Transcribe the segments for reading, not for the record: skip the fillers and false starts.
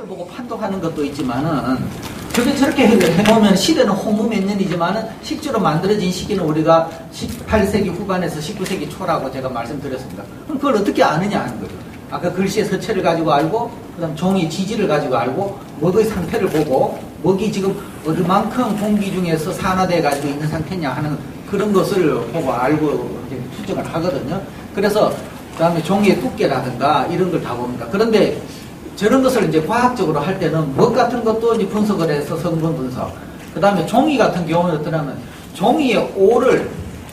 보고 판독하는 것도 있지만은 저렇게 해보면 시대는 홍무 몇 년이지만은 실제로 만들어진 시기는 우리가 18세기 후반에서 19세기 초라고 제가 말씀드렸습니다. 그럼 그걸 어떻게 아느냐 하는 거죠. 아까 글씨의 서체를 가지고 알고, 그 다음 종이 지지를 가지고 알고, 먹의 상태를 보고, 먹이 지금 얼만큼 공기 중에서 산화되어 가지고 있는 상태냐 하는 그런 것을 보고 알고 이제 추정을 하거든요. 그래서 그 다음에 종이의 두께라든가 이런 걸 다 봅니다. 그런데 저런 것을 이제 과학적으로 할 때는 먹 같은 것도 이제 분석을 해서 성분 분석. 그 다음에 종이 같은 경우는 어떠냐면 종이의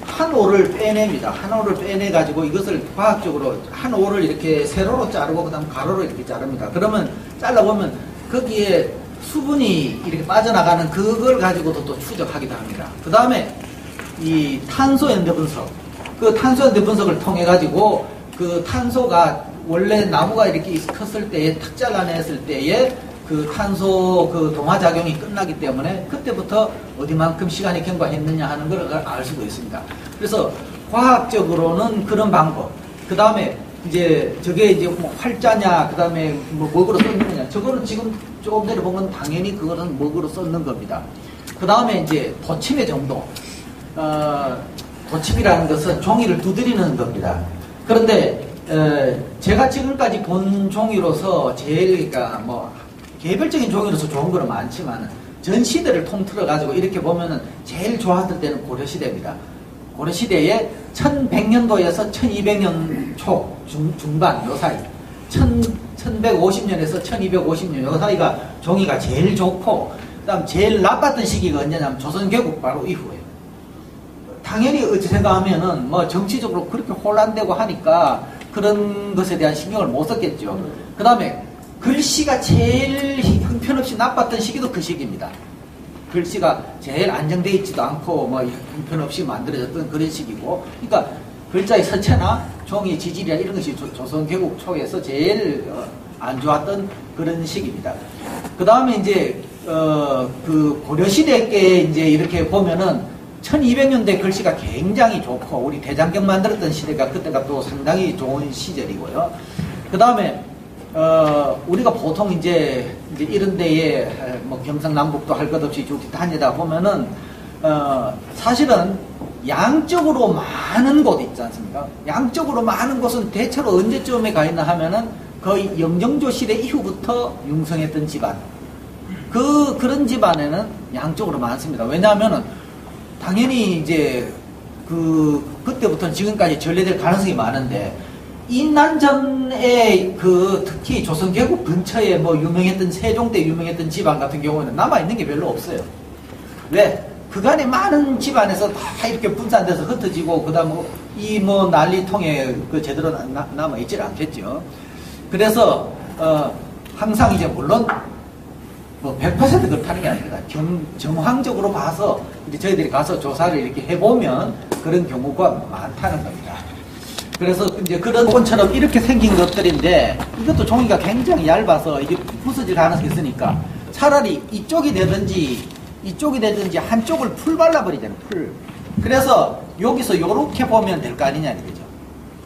한 올을 빼냅니다. 한 올을 빼내가지고 이것을 과학적으로 한 올을 이렇게 세로로 자르고 그 다음 가로로 이렇게 자릅니다. 그러면 잘라보면 거기에 수분이 이렇게 빠져나가는 그걸 가지고도 또 추적하기도 합니다. 그 다음에 이 탄소 연대 분석. 그 탄소 연대 분석을 통해 가지고 그 탄소가 원래 나무가 이렇게 컸을 때에 탁 잘라냈을 때에 그 탄소 그 동화작용이 끝나기 때문에 그때부터 어디만큼 시간이 경과했느냐 하는 걸 알 수도 있습니다. 그래서 과학적으로는 그런 방법. 그 다음에 이제 저게 이제 뭐 활자냐, 그 다음에 뭐 먹으로 썼는 거냐. 저거는 지금 조금 전에 본 건 당연히 그거는 먹으로 썼는 겁니다. 그 다음에 이제 도침의 정도. 도침이라는 것은 종이를 두드리는 겁니다. 그런데 제가 지금까지 본 종이로서 제일 그러니까 뭐 개별적인 종이로서 좋은 거는 많지만 전 시대를 통틀어 가지고 이렇게 보면은 제일 좋았을 때는 고려시대입니다. 고려시대에 1100년도에서 1200년 초 중반 요 사이 1150년에서 1250년 요 사이가 종이가 제일 좋고 그다음 제일 나빴던 시기가 언제냐면 조선개국 바로 이후에요. 당연히 어찌 생각하면은 뭐 정치적으로 그렇게 혼란되고 하니까 그런 것에 대한 신경을 못 썼겠죠. 그 다음에 글씨가 제일 형편없이 나빴던 시기도 그 시기입니다. 글씨가 제일 안정되어 있지도 않고 뭐 형편없이 만들어졌던 그런 시기고, 그러니까 글자의 서체나 종이의 지질이나 이런 것이 조선개국 초에서 제일 안 좋았던 그런 시기입니다. 그 다음에 이제 그 고려시대 께 이제 이렇게 보면은 1200년대 글씨가 굉장히 좋고 우리 대장경 만들었던 시대가 그때가 또 상당히 좋은 시절이고요. 그 다음에 우리가 보통 이제 이런 데에 뭐 경상남북도 할 것 없이 쭉 다니다 보면은 사실은 양적으로 많은 곳 있지 않습니까? 양적으로 많은 곳은 대체로 언제쯤에 가 있나 하면은 거의 영정조 시대 이후부터 융성했던 집안. 그런 집안에는 양적으로 많습니다. 왜냐하면은 당연히 이제 그때부터 지금까지 전래될 가능성이 많은데 인난전에 특히 조선개국 근처에 뭐 유명했던 세종 때 유명했던 집안 같은 경우는 남아 있는 게 별로 없어요. 왜? 그간에 많은 집안에서 다 이렇게 분산돼서 흩어지고 그다음 이 뭐 난리통에 제대로 남아 있질 않겠죠. 그래서 항상 이제 물론 뭐 100% 그렇다는 게 아닙니다. 정황적으로 봐서 이제 저희들이 가서 조사를 이렇게 해보면 그런 경우가 많다는 겁니다. 그래서 이제 그런 콘처럼 이렇게 생긴 것들인데 이것도 종이가 굉장히 얇아서 이게 부서질 가능성이 있으니까 차라리 이쪽이 되든지 한쪽을 풀 발라버리잖아요. 풀. 그래서 여기서 요렇게 보면 될 거 아니냐 이거죠.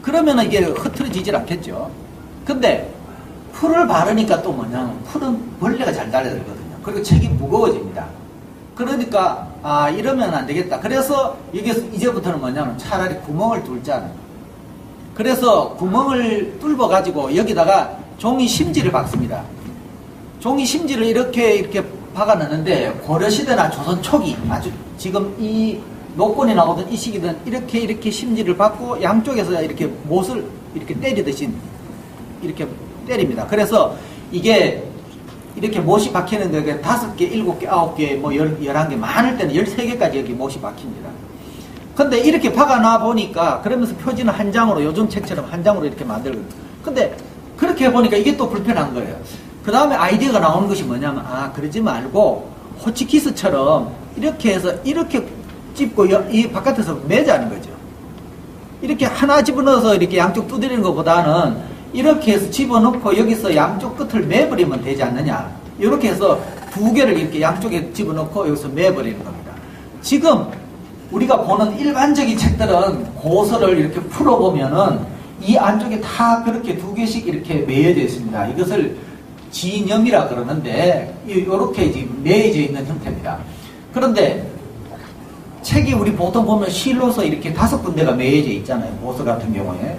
그러면은 이게 흐트러지질 않겠죠. 근데 풀을 바르니까 또 뭐냐면 풀은 벌레가 잘 달려들거든요. 그리고 책이 무거워집니다. 그러니까 이러면 안 되겠다. 그래서 여기서 이제부터는 뭐냐면 차라리 구멍을 뚫자는. 그래서 구멍을 뚫어 가지고 여기다가 종이 심지를 박습니다. 종이 심지를 이렇게 박아놨는데 고려시대나 조선 초기 아주 지금 이 노권이 나오던 이 시기는 이렇게 심지를 박고 양쪽에서 이렇게 못을 이렇게 때리듯이 이렇게 때립니다. 그래서 이게 이렇게 못이 박히는 게 5개, 7개, 9개, 뭐 11개, 많을 때는 13개까지 여기 못이 박힙니다. 근데 이렇게 박아놔 보니까 그러면서 표지는 한 장으로 요즘 책처럼 한 장으로 이렇게 만들거든요. 근데 그렇게 해보니까 이게 또 불편한 거예요. 그 다음에 아이디어가 나오는 것이 뭐냐면 그러지 말고 호치키스처럼 이렇게 해서 이렇게 찝고 이 바깥에서 매자는 거죠. 이렇게 하나 집어넣어서 이렇게 양쪽 두드리는 것보다는 이렇게 해서 집어넣고 여기서 양쪽 끝을 매버리면 되지 않느냐. 이렇게 해서 2개를 이렇게 양쪽에 집어넣고 여기서 매버리는 겁니다. 지금 우리가 보는 일반적인 책들은 고서를 이렇게 풀어보면은 이 안쪽에 다 그렇게 2개씩 이렇게 매여져 있습니다. 이것을 진염이라 그러는데 이렇게 지금 매여져 있는 형태입니다. 그런데 책이 우리 보통 보면 실로서 이렇게 5군데가 매여져 있잖아요. 보서 같은 경우에.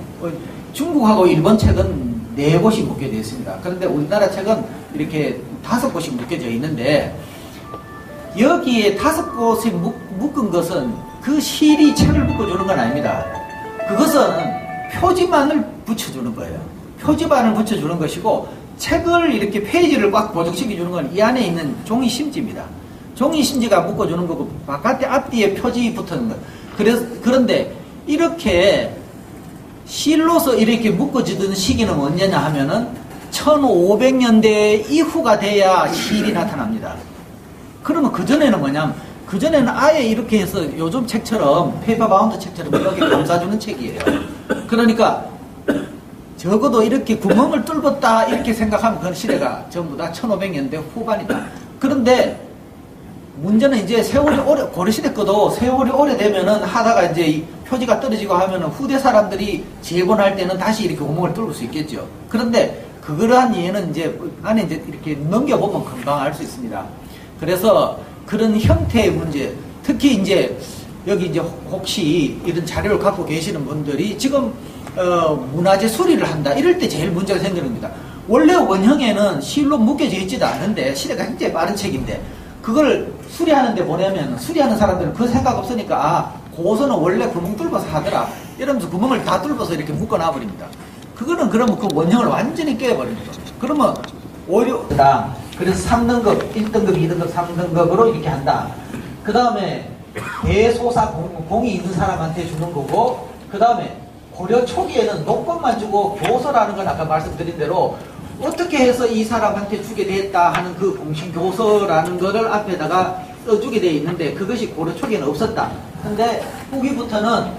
중국하고 일본 책은 4곳이 묶여져 있습니다. 그런데 우리나라 책은 이렇게 5곳이 묶여져 있는데 여기에 5곳이 묶은 것은 그 실이 책을 묶어주는 건 아닙니다. 그것은 표지만을 붙여주는 거예요. 표지만을 붙여주는 것이고 책을 이렇게 페이지를 꽉 고정시켜주는 건 이 안에 있는 종이 심지입니다. 종이 심지가 묶어주는 거고 바깥에 앞뒤에 표지 붙는 거. 그런데 이렇게 실로서 이렇게 묶어지던 시기는 언제냐 하면은 1500년대 이후가 돼야 실이 나타납니다. 그러면 그전에는 뭐냐면 그전에는 아예 이렇게 해서 요즘 책처럼 페이퍼바운드 책처럼 이렇게 감싸주는 책이에요. 그러니까 적어도 이렇게 구멍을 뚫었다 이렇게 생각하면 그 시대가 전부 다 1500년대 후반이다. 그런데 문제는 이제 세월이 고려시대 거도 세월이 오래되면은 하다가 이제 이 표지가 떨어지고 하면은 후대 사람들이 재본할 때는 다시 이렇게 구멍을 뚫을 수 있겠죠. 그런데 그러한 이해는 이제 안에 이제 이렇게 넘겨보면 금방 알 수 있습니다. 그래서 그런 형태의 문제, 특히 이제 여기 이제 혹시 이런 자료를 갖고 계시는 분들이 지금 문화재 수리를 한다 이럴 때 제일 문제가 생기는 겁니다. 원래 원형에는 실로 묶여져 있지도 않은데 시대가 굉장히 빠른 책인데 그걸 수리하는데 보내면 수리하는 사람들은 그 생각 없으니까 아 고서는 원래 구멍 뚫어서 하더라 이러면서 구멍을 다 뚫어서 이렇게 묶어놔버립니다. 그거는 그러면 그 원형을 완전히 깨버립니다. 그러면 오히려 그래서 3등급, 1등급, 2등급, 3등급으로 이렇게 한다. 그 다음에 대소사 공이 있는 사람한테 주는 거고 그 다음에 고려 초기에는 녹번만 주고 교서라는 건 아까 말씀드린 대로 어떻게 해서 이 사람한테 주게 됐다 하는 그 공신교서라는 거를 앞에다가 써주게 되어 있는데 그것이 고려 초기에는 없었다. 근데 후기부터는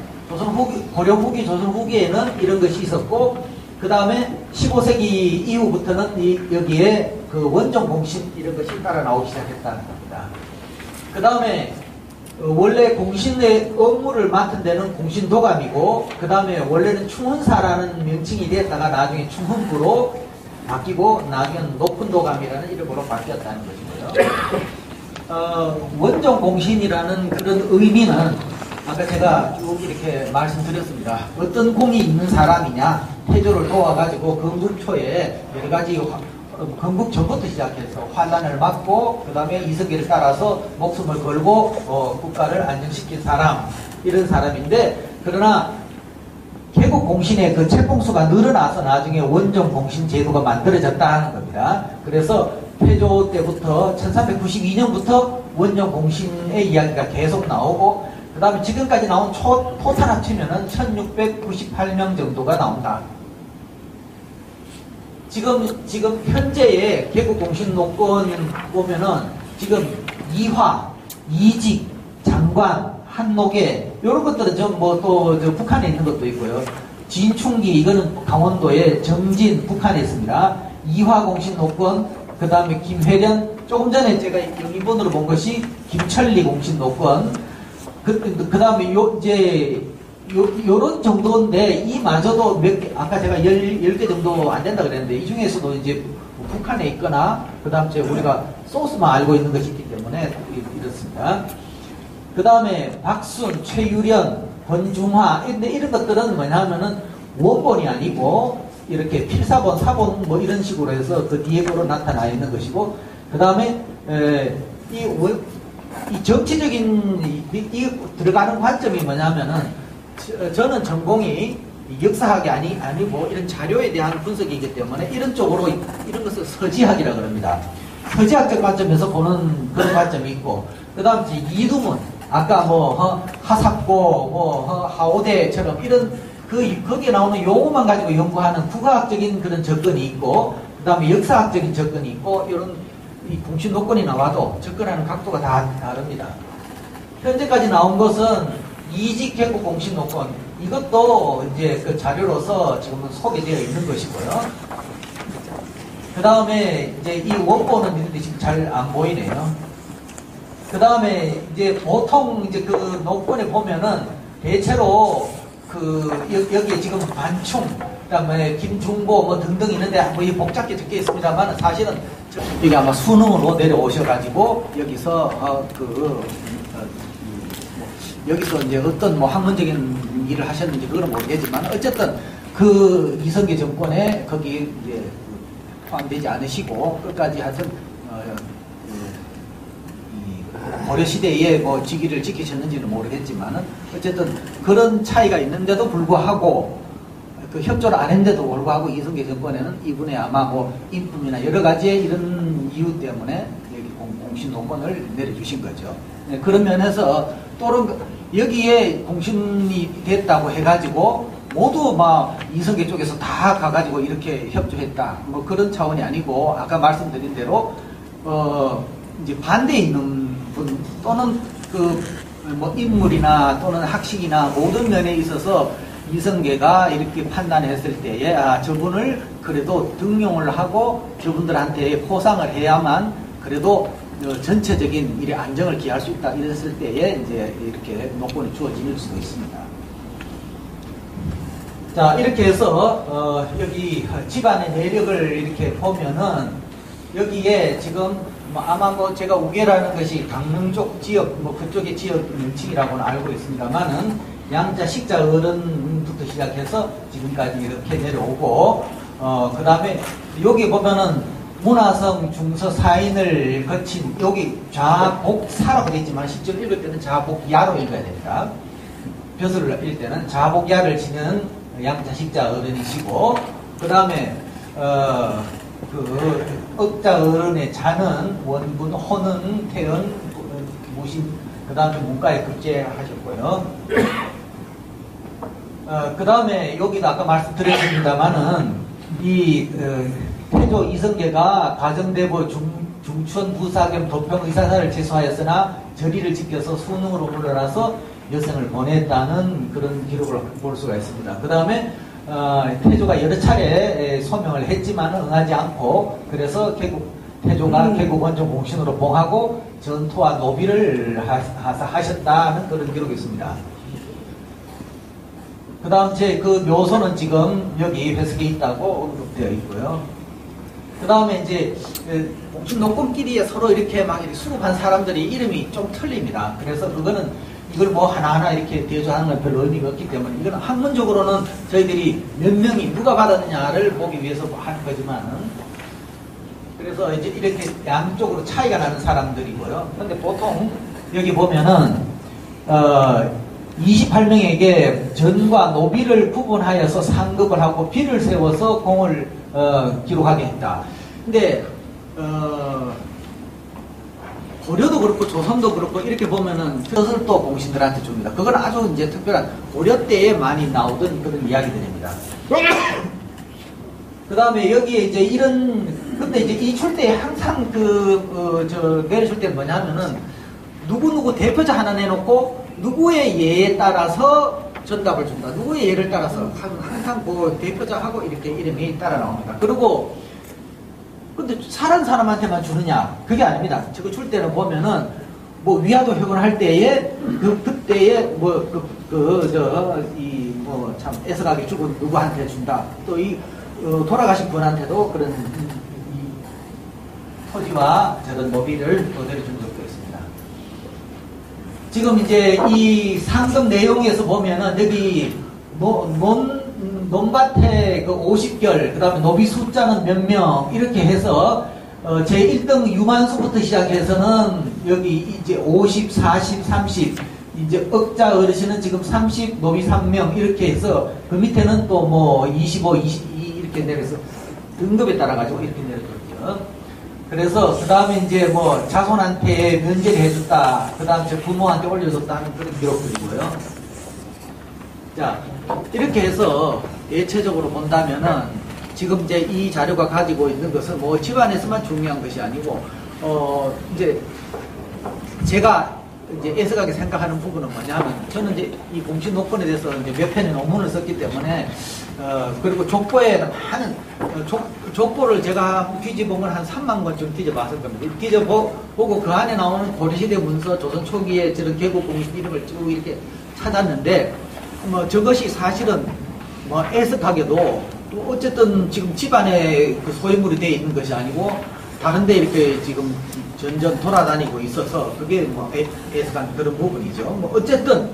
고려 후기, 조선 후기에는 이런 것이 있었고 그 다음에 15세기 이후부터는 여기에 그 원종 공신 이런 것이 따라 나오기 시작했다는 겁니다. 그 다음에 원래 공신의 업무를 맡은 데는 공신도감이고 그 다음에 원래는 충훈사라는 명칭이 됐다가 나중에 충훈부로 바뀌고 나중에는 높은도감이라는 이름으로 바뀌었다는 것이고요. 원종 공신이라는 그런 의미는 아까 제가 쭉 이렇게 말씀드렸습니다. 어떤 공이 있는 사람이냐 태조를 도와가지고 건국초에 여러 가지 건국 전부터 시작해서 환란을 막고 그 다음에 이성계를 따라서 목숨을 걸고 국가를 안정시킨 사람 이런 사람인데 그러나 개국 공신의 그 책봉수가 늘어나서 나중에 원종 공신 제도가 만들어졌다 하는 겁니다. 그래서 태조 때부터 1392년부터 원종 공신의 이야기가 계속 나오고 그 다음에 지금까지 나온 토탈 합치면은 1698명 정도가 나온다. 지금 현재의 개국공신 노건 보면은 지금 이화, 이직, 장관, 한노계 이런 것들은 좀 뭐 또 북한에 있는 것도 있고요. 진충기 이거는 강원도의 정진 북한에 있습니다. 이화 공신 노건 그 다음에 김회련 조금 전에 제가 일본으로 본 것이 김천리 공신 노건 그 다음에 요런 정도인데 이마저도 몇 개 아까 제가 10개 정도 안 된다 그랬는데 이 중에서도 이제 북한에 있거나 그 다음 우리가 소스만 알고 있는 것이 있기 때문에 이렇습니다. 그 다음에 박순, 최유련, 권중화 이런 것들은 뭐냐면은 원본이 아니고 이렇게 필사본, 사본 뭐 이런 식으로 해서 그 뒤에 거로 나타나 있는 것이고 그 다음에 이 정치적인 들어가는 관점이 뭐냐면은 저는 전공이 역사학이 아니고 이런 자료에 대한 분석이기 때문에 이런 쪽으로 이런 것을 서지학이라고 합니다. 서지학적 관점에서 보는 그런 관점이 있고 그 다음 이두문 아까 뭐 하삽고 하오대처럼 이런 거기에 나오는 용어만 가지고 연구하는 국어학적인 그런 접근이 있고 그 다음에 역사학적인 접근이 있고 이런 이 공신 노건이 나와도 접근하는 각도가 다 다릅니다. 현재까지 나온 것은 이직 개국 공신 노건 이것도 이제 그 자료로서 지금은 소개되어 있는 것이고요. 그 다음에 이제 이 원본은 있는데 지금 잘 안 보이네요. 그 다음에 이제 보통 이제 그 노건에 보면은 대체로 그 여기에 지금 반충 그다음에 김중보 뭐 등등 있는데 뭐 이 복잡하게 적혀 있습니다만 사실은 이게 아마 수능으로 내려오셔가지고 여기서 여기서 이제 어떤 뭐 학문적인 일을 하셨는지 그거는 모르겠지만 어쨌든 그 이성계 정권에 거기 이제 포함되지 않으시고 끝까지 하여튼 고려 시대에 뭐 직위를 지키셨는지는 모르겠지만은 어쨌든 그런 차이가 있는데도 불구하고 그 협조를 안 했는데도 불구하고 이성계 정권에는 이분의 아마 뭐 인품이나 여러 가지의 이런 이유 때문에 여기 공신 노건을 내려주신 거죠. 네, 그런 면에서 또는 여기에 공신이 됐다고 해가지고 모두 막 이성계 쪽에서 다 가가지고 이렇게 협조했다. 뭐 그런 차원이 아니고 아까 말씀드린 대로 이제 반대에 있는 분 또는 그 뭐 인물이나 또는 학식이나 모든 면에 있어서 이성계가 이렇게 판단했을 때에 저분을 그래도 등용을 하고 저분들한테 포상을 해야만 그래도 전체적인 일의 안정을 기할 수 있다 이랬을 때에 이제 이렇게 노건이 주어질 수도 있습니다. 자 이렇게 해서 여기 집안의 내력을 이렇게 보면은 여기에 지금 아마 뭐 제가 우계라는 것이 강릉 쪽 지역 뭐 그쪽의 지역 명칭이라고는 알고 있습니다만은 양자 식자 어른부터 시작해서 지금까지 이렇게 내려오고 그 다음에 여기 보면은 문화성 중서 사인을 거친 여기 좌복사라고 되어 있지만 실제로 읽을 때는 좌복야로 읽어야 됩니다. 벼슬을 읽을 때는 좌복야를 지는 양자 식자 어른이시고 그 다음에 그 억자 어른의 자는 원분, 혼은, 태은, 무신, 그 다음에 문과에 급제하셨고요. 그 다음에 여기도 아까 말씀드렸습니다만은 이 태조 이성계가 가정대보 중천 부사 겸 도평 의사사를 제수하였으나 절의를 지켜서 수능으로 물러나서 여생을 보냈다는 그런 기록을 볼 수가 있습니다. 그 다음에 태조가 여러 차례 소명을 했지만 응하지 않고 그래서 결국 태조가 결국 원종 공신으로 봉하고 전토와 노비를 하셨다는 그런 기록이 있습니다. 그 다음 그 묘소는 지금 여기 회석에 있다고 언급되어 있고요. 그 다음에 이제 공신 노건끼리 서로 이렇게 막 수급한 사람들이 이름이 좀 틀립니다. 그래서 그거는 이걸 뭐 하나하나 이렇게 대조하는 건 별로 의미가 없기 때문에 이건 학문적으로는 저희들이 몇 명이 누가 받았느냐를 보기 위해서 하는 거지만은 그래서 이제 이렇게 양쪽으로 차이가 나는 사람들이고요. 근데 보통 여기 보면은 28명에게 전과 노비를 구분하여서 상급을 하고 비를 세워서 공을 기록하게 했다. 근데 고려도 그렇고 조선도 그렇고 이렇게 보면은 그것을 또 공신들한테 줍니다. 그건 아주 이제 특별한 고려 때에 많이 나오던 그런 이야기들입니다. 그 다음에 여기에 이제 근데 이제 이 출대에 항상 내려줄 때 뭐냐면은 누구 대표자 하나 내놓고 누구의 예에 따라서 전답을 준다. 누구의 예를 따라서 항상 그 대표자하고 이렇게 이름이 따라 나옵니다. 그리고 근데 사는 사람한테만 주느냐? 그게 아닙니다. 저거 줄 때는 보면은 뭐 위화도 회군할 때에 그때에 참 애석하게 죽은 누구한테 준다. 또 돌아가신 분한테도 그런 토지와 저런 노비를 또 내려준 적도 있습니다. 지금 이제 이 상금 내용에서 보면은 여기 논밭에 그 50결, 그 다음에 노비 숫자는 몇 명, 이렇게 해서, 제1등 유만수부터 시작해서는 여기 이제 50, 40, 30, 이제 억자 어르신은 지금 30, 노비 3명, 이렇게 해서 그 밑에는 또 뭐 25, 22 이렇게 내려서 등급에 따라가지고 이렇게 내려줬죠. 그래서 그 다음에 이제 뭐 자손한테 면제를 해줬다, 그 다음에 부모한테 올려줬다 하는 그런 기록들이고요. 자, 이렇게 해서 예체적으로 본다면은 지금 이제 이 자료가 가지고 있는 것은 뭐 집안에서만 중요한 것이 아니고 이제 제가 이제 애석하게 생각하는 부분은 뭐냐면 저는 이제 이 공신 노건에 대해서 이제 몇 편의 논문을 썼기 때문에 그리고 족보에 많은 족보를 제가 뒤집은 걸 한 3만 권쯤 뒤져봤을 겁니다. 뒤져보고 그 안에 나오는 고려시대 문서, 조선 초기에 저런 개국 공신 이름을 쭉 이렇게 찾았는데 뭐 저것이 사실은 뭐 애석하게도 또 어쨌든 지금 집안에 그 소유물이 되어 있는 것이 아니고 다른데 이렇게 지금 전전 돌아다니고 있어서 그게 뭐 애석한 그런 부분이죠. 뭐 어쨌든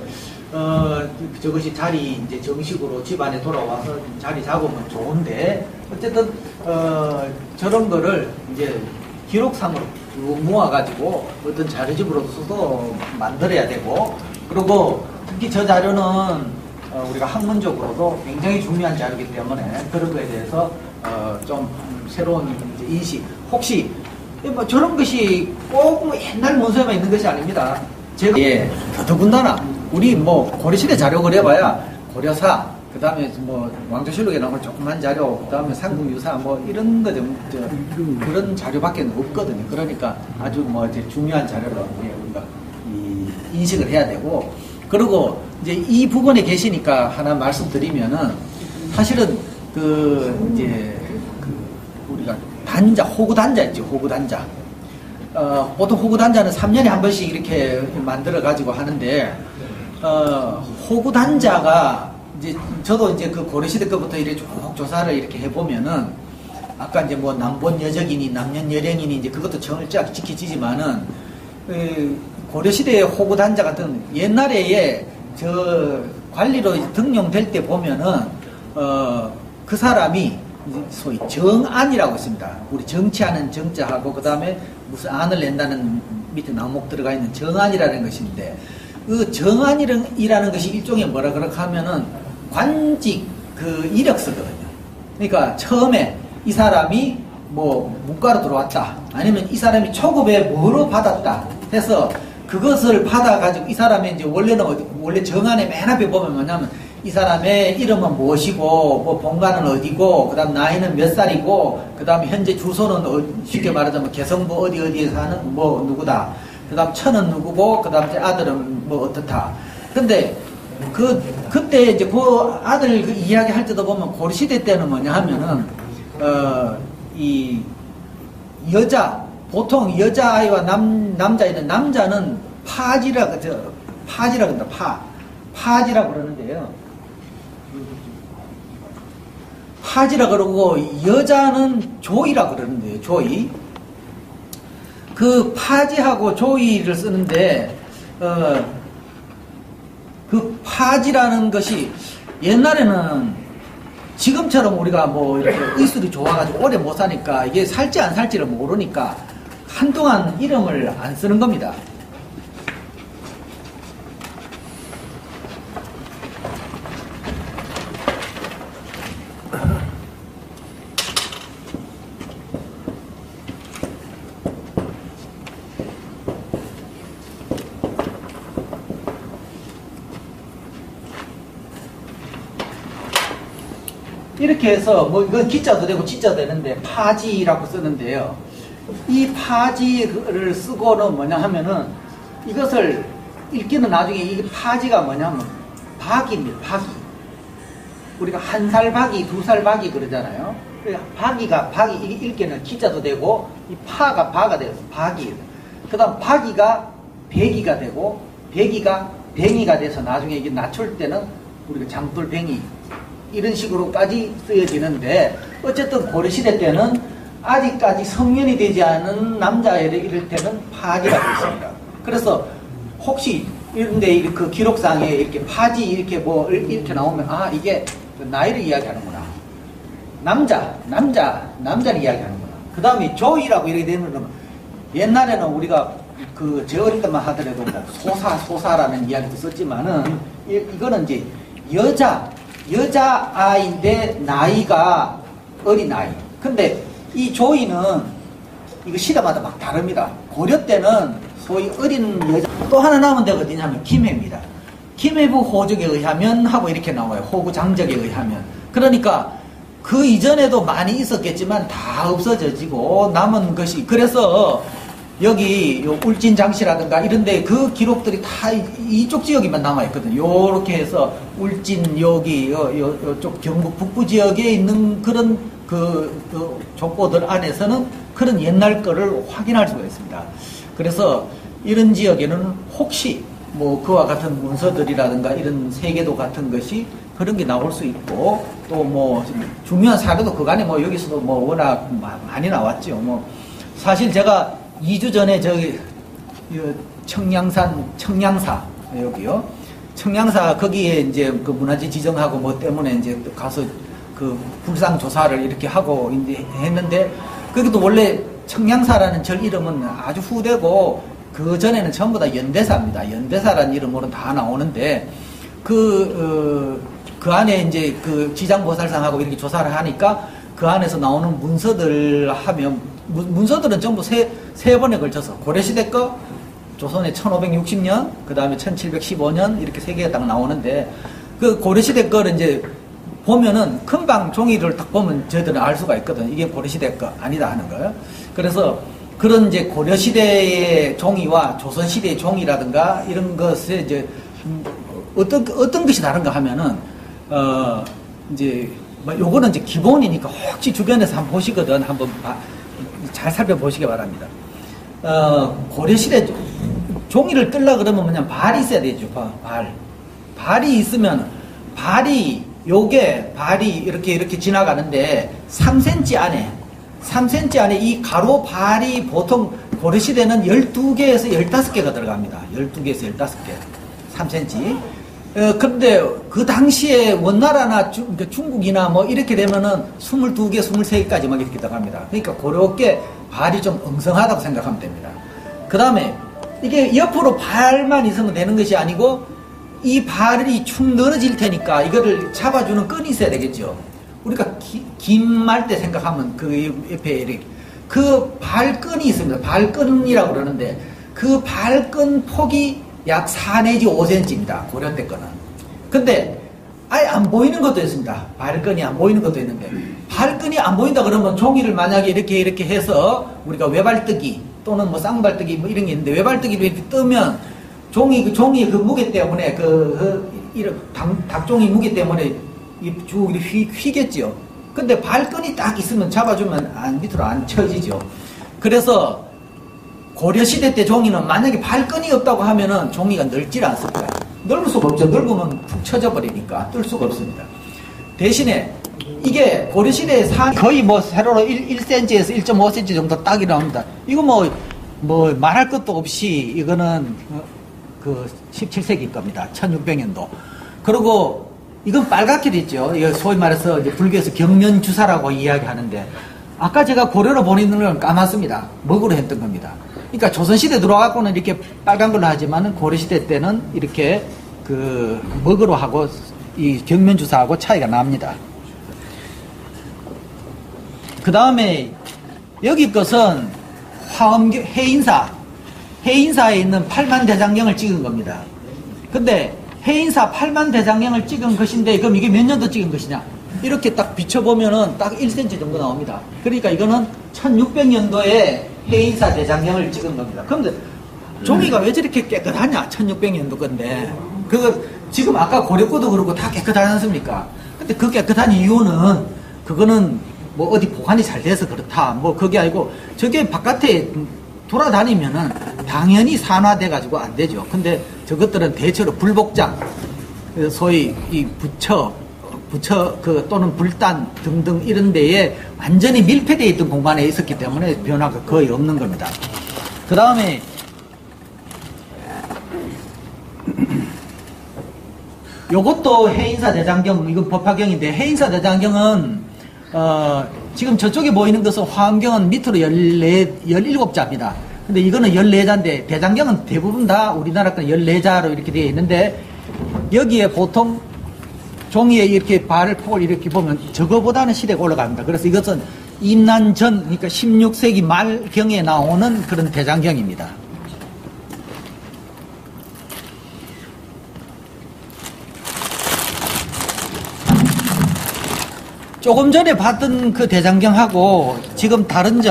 저것이 자리 이제 정식으로 집안에 돌아와서 자리 잡으면 좋은데 어쨌든 저런 거를 이제 기록상으로 모아가지고 어떤 자료집으로서도 만들어야 되고 그리고 특히 저 자료는 우리가 학문적으로도 굉장히 중요한 자료이기 때문에 그런 거에 대해서 좀 새로운 이제 인식 혹시 뭐 저런 것이 꼭 뭐 옛날 문서에만 있는 것이 아닙니다. 제가 더더군다나 우리 뭐 고려시대 자료 그려봐야 고려사 그 다음에 뭐 왕조실록에 나온 조그만 자료 그 다음에 삼국유사 뭐 이런 거 좀 그런 자료밖에 없거든요. 그러니까 아주 뭐 이제 중요한 자료로 우리가 인식을 해야 되고 그리고 이제 이 부분에 계시니까 하나 말씀드리면은 사실은 그 이제 우리가 단자 호구 단자 있죠. 호구 단자. 보통 호구 단자는 3년에 한 번씩 이렇게 만들어 가지고 하는데 호구 단자가 이제 저도 이제 그 고려시대 때부터 이렇게 쭉 조사를 이렇게 해보면은 아까 이제 뭐 남본 여적이니 남년 여령이니 이제 그것도 정을쫙 지켜지지만은 고려시대의 호구 단자 같은 옛날에 저 관리로 등용될 때 보면은 그 사람이 소위 정안이라고 있습니다. 우리 정치하는 정자하고 그 다음에 무슨 안을 낸다는 밑에 나목 들어가 있는 정안이라는 것인데 그 정안이라는 것이 일종의 뭐라 그럴까 하면은 관직 그 이력서거든요. 그러니까 처음에 이 사람이 뭐 문과로 들어왔다 아니면 이 사람이 초급에 뭐로 받았다 해서 그것을 받아가지고 이 사람의 이제 원래 정안에 맨 앞에 보면 뭐냐면 이 사람의 이름은 무엇이고 뭐 본가는 어디고 그 다음 나이는 몇 살이고 그 다음 현재 주소는 쉽게 말하자면 개성부 어디에 사는 뭐 누구다 그 다음 처는 누구고 그 다음 아들은 뭐 어떻다 근데 그때 이제 그 아들 그 이야기 할 때도 보면 고려시대 때는 뭐냐 하면은 이 여자 보통 여자아이와 남자아이는 남자는 파지라 그런다 파지라 그러는데요. 파지라 그러고 여자는 조이라 그러는데요. 조이. 그 파지하고 조이를 쓰는데 그 파지라는 것이 옛날에는 지금처럼 우리가 뭐 이렇게 의술이 좋아가지고 오래 못 사니까 이게 살지 안 살지를 모르니까 한동안 이름을 안 쓰는 겁니다. 이렇게 해서 뭐 이건 기자도 되고 진짜도 되는데 파지라고 쓰는데요. 이 파지를 쓰고는 뭐냐 하면은 이것을 읽기는 나중에 이 파지가 뭐냐면 박입니다. 박이. 우리가 한 살 박이, 두 살 박이 그러잖아요. 박이 읽기는 기자도 되고 이 파가 바가 돼서 박이. 그다음 박이가 백이가 되고 백이가 뱅이가 돼서 나중에 이게 낮출 때는 우리가 장돌뱅이 이런 식으로까지 쓰여지는데 어쨌든 고려시대 때는 아직까지 성년이 되지 않은 남자애를 이럴 때는 파지라고 있습니다. 그래서 혹시 이런데 그 기록상에 이렇게 파지 이렇게 뭐 이렇게 나오면 아 이게 나이를 이야기하는구나. 남자를 이야기하는구나. 그 다음에 조이라고 이렇게 되면 옛날에는 우리가 그 제 어릴 때만 하더라도 뭐 소사라는 이야기도 썼지만은 이거는 이제 여자아이인데 나이가 어린아이. 근데 이 조이는 이거 시대마다 막 다릅니다. 고려 때는 소위 어린 여자. 또 하나 남은 데가 어디냐면 김해입니다. 김해부 호적에 의하면 하고 이렇게 나와요. 호구 장적에 의하면. 그러니까 그 이전에도 많이 있었겠지만 다 없어져지고 남은 것이 그래서 여기 요 울진장시라든가 이런데 그 기록들이 다 이쪽 지역에만 남아있거든요. 요렇게 해서 울진 여기 요쪽 경북 북부 지역에 있는 그런 그 족보들 안에서는 그런 옛날 거를 확인할 수가 있습니다. 그래서 이런 지역에는 혹시 뭐 그와 같은 문서들이라든가 이런 세계도 같은 것이 그런 게 나올 수 있고, 또 뭐 중요한 사례도 그간에 뭐 여기서도 뭐 워낙 많이 나왔죠. 뭐 사실 제가 2주 전에 저기 청량사 여기요. 청량사 거기에 이제 그 문화재 지정하고 뭐 때문에 이제 가서 그 불상 조사를 이렇게 하고 이제 했는데, 거기도 원래 청량사라는 절 이름은 아주 후대고 그 전에는 전부 다 연대사입니다. 연대사라는 이름으로 다 나오는데, 그 안에 이제 그 지장보살상하고 이렇게 조사를 하니까 그 안에서 나오는 문서들 하면, 문서들은 전부 세 번에 걸쳐서 고려시대 거, 조선의 1560년, 그 다음에 1715년 이렇게 세 개가 딱 나오는데, 그 고려시대 거를 이제 보면은 금방 종이를 딱 보면 저희들은 알 수가 있거든. 이게 고려시대 거 아니다 하는 거예요. 그래서 그런 이제 고려시대의 종이와 조선시대의 종이라든가 이런 것에 이제 어떤 것이 다른가 하면은, 이제 뭐 요거는 이제 기본이니까 혹시 주변에서 한번 보시거든. 한번 잘 살펴보시기 바랍니다. 고려시대 종이를 뜰라 그러면 그냥 발이 있어야 되죠. 발이 있으면, 발이 이렇게 지나가는데 3cm 안에 이 가로 발이 보통 고려시대는 12개에서 15개가 들어갑니다. 12개에서 15개. 3cm. 근데 그 당시에 원나라나 그러니까 중국이나 뭐 이렇게 되면은 22개, 23개까지 막 이렇게 들어갑니다. 그러니까 그렇게 발이 좀 엉성하다고 생각하면 됩니다. 그 다음에 이게 옆으로 발만 있으면 되는 것이 아니고, 이 발이 축 늘어질 테니까 이거를 잡아주는 끈이 있어야 되겠죠. 우리가 긴 말대 생각하면 그 옆에 이렇게 그 발끈이 있습니다. 발끈이라고 그러는데 그 발끈 폭이 약 4 내지 5cm입니다. 고려 때 거는. 근데 아예 안 보이는 것도 있습니다. 발끈이 안 보이는 것도 있는데, 발끈이 안 보인다 그러면 종이를 만약에 이렇게 해서 우리가 외발뜨기 또는 뭐 쌍발뜨기 뭐 이런 게 있는데, 외발뜨기로 이렇게 뜨면 종이 그 무게 때문에 닭종이 무게 때문에 쭉 휘겠지요. 근데 발끈이 딱 있으면 잡아주면 밑으로 안 쳐지죠. 그래서 고려시대 때 종이는 만약에 발끈이 없다고 하면은 종이가 넓질 않습니다. 넓을 수가 없죠. 넓으면 푹 쳐져 버리니까 뜰 수가 없습니다. 대신에 이게 고려시대의 상 거의 뭐 세로로 1cm에서 1.5cm 정도 딱이 나옵니다. 이거 뭐 말할 것도 없이 이거는 그 17세기 겁니다. 1600년도. 그리고 이건 빨갛게 됐죠. 이거 소위 말해서 이제 불교에서 경면주사라고 이야기하는데, 아까 제가 고려로 보내는 건 까맣습니다. 먹으로 했던 겁니다. 그러니까 조선시대 들어와갖고는 이렇게 빨간 걸로 하지만은 고려시대 때는 이렇게 그 먹으로 하고 이 경면주사하고 차이가 납니다. 그 다음에 여기 것은 해인사에 있는 팔만대장경을 찍은 겁니다. 근데 해인사 팔만대장경을 찍은 것인데, 그럼 이게 몇 년도 찍은 것이냐? 이렇게 딱 비춰보면은 딱 1cm 정도 나옵니다. 그러니까 이거는 1600년도에 해인사 대장경을 찍은 겁니다. 그런데 종이가 왜 저렇게 깨끗하냐? 1600년도 건데. 지금 아까 고려거도 그렇고 다 깨끗하지 않습니까? 근데 그 깨끗한 이유는, 그거는 뭐 어디 보관이 잘 돼서 그렇다. 뭐 그게 아니고, 저게 바깥에 돌아다니면은 당연히 산화돼가지고 안 되죠. 근데 저것들은 대체로 불복장, 소위 이 부처 또는 불단 등등 이런 데에 완전히 밀폐되어 있던 공간에 있었기 때문에 변화가 거의 없는 겁니다. 그 다음에 요것도 해인사 대장경, 이건 법화경인데, 해인사 대장경은 지금 저쪽에 보이는 것은 화엄경은 밑으로 17자입니다. 근데 이거는 14자인데, 대장경은 대부분 다 우리나라 건 14자로 이렇게 되어 있는데, 여기에 보통 종이에 이렇게 폭을 이렇게 보면 저거보다는 시대가 올라갑니다. 그래서 이것은 임난 전, 그러니까 16세기 말경에 나오는 그런 대장경입니다. 조금 전에 봤던 그 대장경하고 지금 다른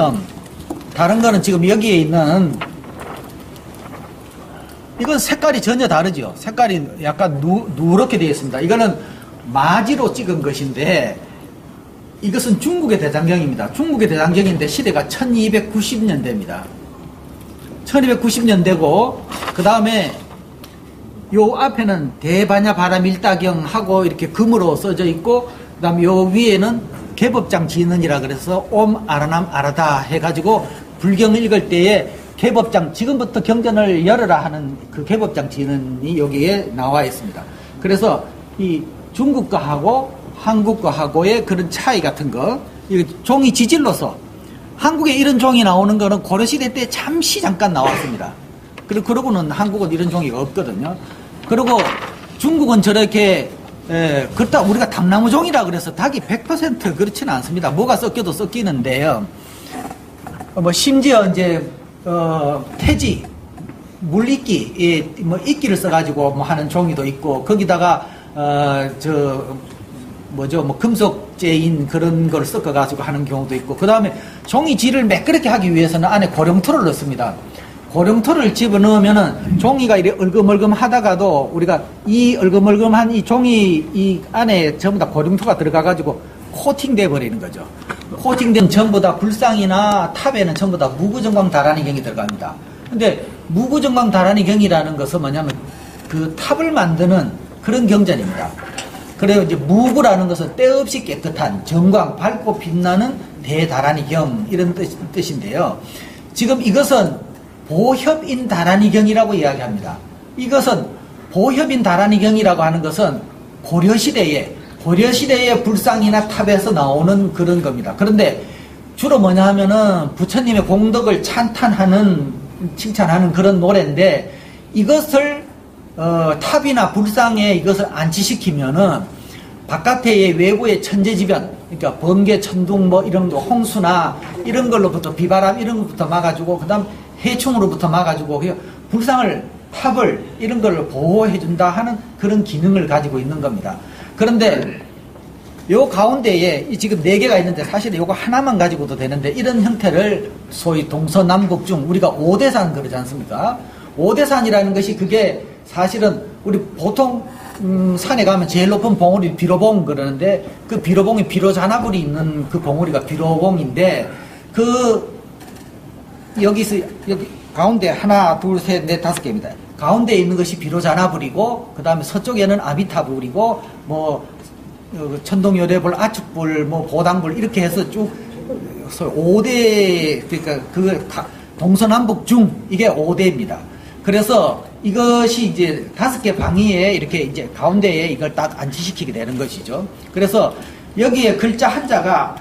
거는 지금 여기에 있는, 이건 색깔이 전혀 다르죠. 색깔이 약간 누렇게 되어 있습니다. 이거는 마지로 찍은 것인데, 이것은 중국의 대장경입니다. 중국의 대장경인데 시대가 1290년대입니다. 1290년대고, 그 다음에 요 앞에는 대반야 바람일다경 하고 이렇게 금으로 써져 있고, 그 다음에 요 위에는 개법장 지는이라 그래서 옴 아라남 아라다 해가지고 불경을 읽을 때에 개법장, 지금부터 경전을 열어라 하는 그 개법장 지는이 여기에 나와 있습니다. 그래서 이 중국과하고 한국과하고의 그런 차이 같은 거, 이 종이 지질로서 한국에 이런 종이 나오는 거는 고려시대 때 잠깐 나왔습니다. 그러고는 한국은 이런 종이가 없거든요. 그리고 중국은 저렇게, 그렇다 우리가 담나무 종이라 그래서 닭이 100% 그렇지는 않습니다. 뭐가 섞여도 섞이는데요. 뭐 심지어 이제 태지, 물이끼, 뭐 이끼를 써가지고 뭐 하는 종이도 있고, 거기다가 뭐 금속재인 그런 걸 섞어가지고 하는 경우도 있고, 그 다음에 종이질을 매끄럽게 하기 위해서는 안에 고령토를 넣습니다. 고령토를 집어넣으면은 종이가 이렇게 얼금얼금 하다가도 우리가 이 얼금얼금한 이 종이 이 안에 전부 다 고령토가 들어가가지고 코팅돼 버리는 거죠. 코팅된 전부 다 불상이나 탑에는 전부 다 무구정광 다란이경이 들어갑니다. 근데 무구정광 다란이경이라는 것은 뭐냐면 그 탑을 만드는 그런 경전입니다. 그래요. 이제 무구라는 것은 때없이 깨끗한 정광, 밝고 빛나는 대다란이경 이런 뜻인데요. 지금 이것은 보협인 다란이경이라고 이야기합니다. 이것은 보협인 다란이경이라고 하는 것은 고려시대의 불상이나 탑에서 나오는 그런 겁니다. 그런데 주로 뭐냐 하면은 부처님의 공덕을 칭찬하는 그런 노래인데, 이것을 탑이나 불상에 이것을 안치시키면은 바깥의 외부의 천재지변, 그러니까 번개, 천둥 뭐 이런 거, 홍수나 이런 걸로부터, 비바람 이런 것부터 막아주고, 그 다음 해충으로부터 막아주고, 불상을, 탑을 이런 걸 보호해준다 하는 그런 기능을 가지고 있는 겁니다. 그런데 요 가운데에 지금 4개가 있는데 사실은 요거 하나만 가지고도 되는데, 이런 형태를 소위 동서남북 중 우리가 오대산 그러지 않습니까? 오대산이라는 것이 그게 사실은 우리 보통 산에 가면 제일 높은 봉우리 비로봉 그러는데, 그 비로봉이 비로자나불이 있는 그 봉우리가 비로봉인데, 여기 가운데 하나, 둘, 셋, 넷, 5개입니다. 가운데에 있는 것이 비로자나불이고, 그 다음에 서쪽에는 아비타불이고, 뭐 천동여대불, 아축불, 뭐 보당불 이렇게 해서 쭉 5대, 그러니까 동서남북 중 이게 5대입니다. 그래서 이것이 이제 5개 방위에 이렇게 이제 가운데에 이걸 딱 안치시키게 되는 것이죠. 그래서 여기에 글자 한자가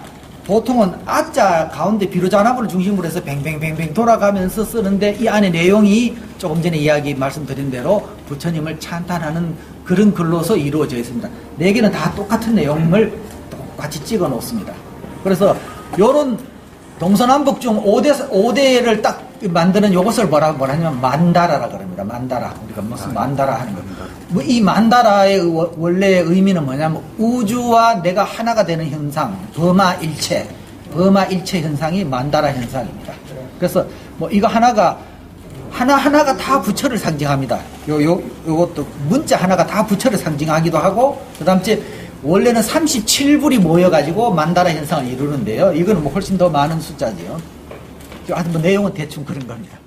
보통은 아자 가운데 비로자나불을 중심으로 해서 뱅뱅뱅뱅 돌아가면서 쓰는데, 이 안에 내용이 조금 전에 말씀드린 대로 부처님을 찬탄하는 그런 글로서 이루어져 있습니다. 4개는 다 똑같은 내용을 똑같이 찍어 놓습니다. 그래서 요런 동서남북 중 5대를 딱 만드는 요것을 뭐라 하냐면 만다라라 그럽니다. 만다라. 우리가 무슨 만다라 하는 겁니다. 이 만다라의 원래 의미는 뭐냐면 우주와 내가 하나가 되는 현상, 범아일체 현상이 만다라 현상입니다. 그래서 뭐 이거 하나가 다 부처를 상징합니다. 요것도 문자 하나가 다 부처를 상징하기도 하고, 그 다음에 원래는 37불이 모여가지고 만다라 현상을 이루는데요. 이거는 뭐 훨씬 더 많은 숫자지요. 하여튼 뭐 내용은 대충 그런 겁니다.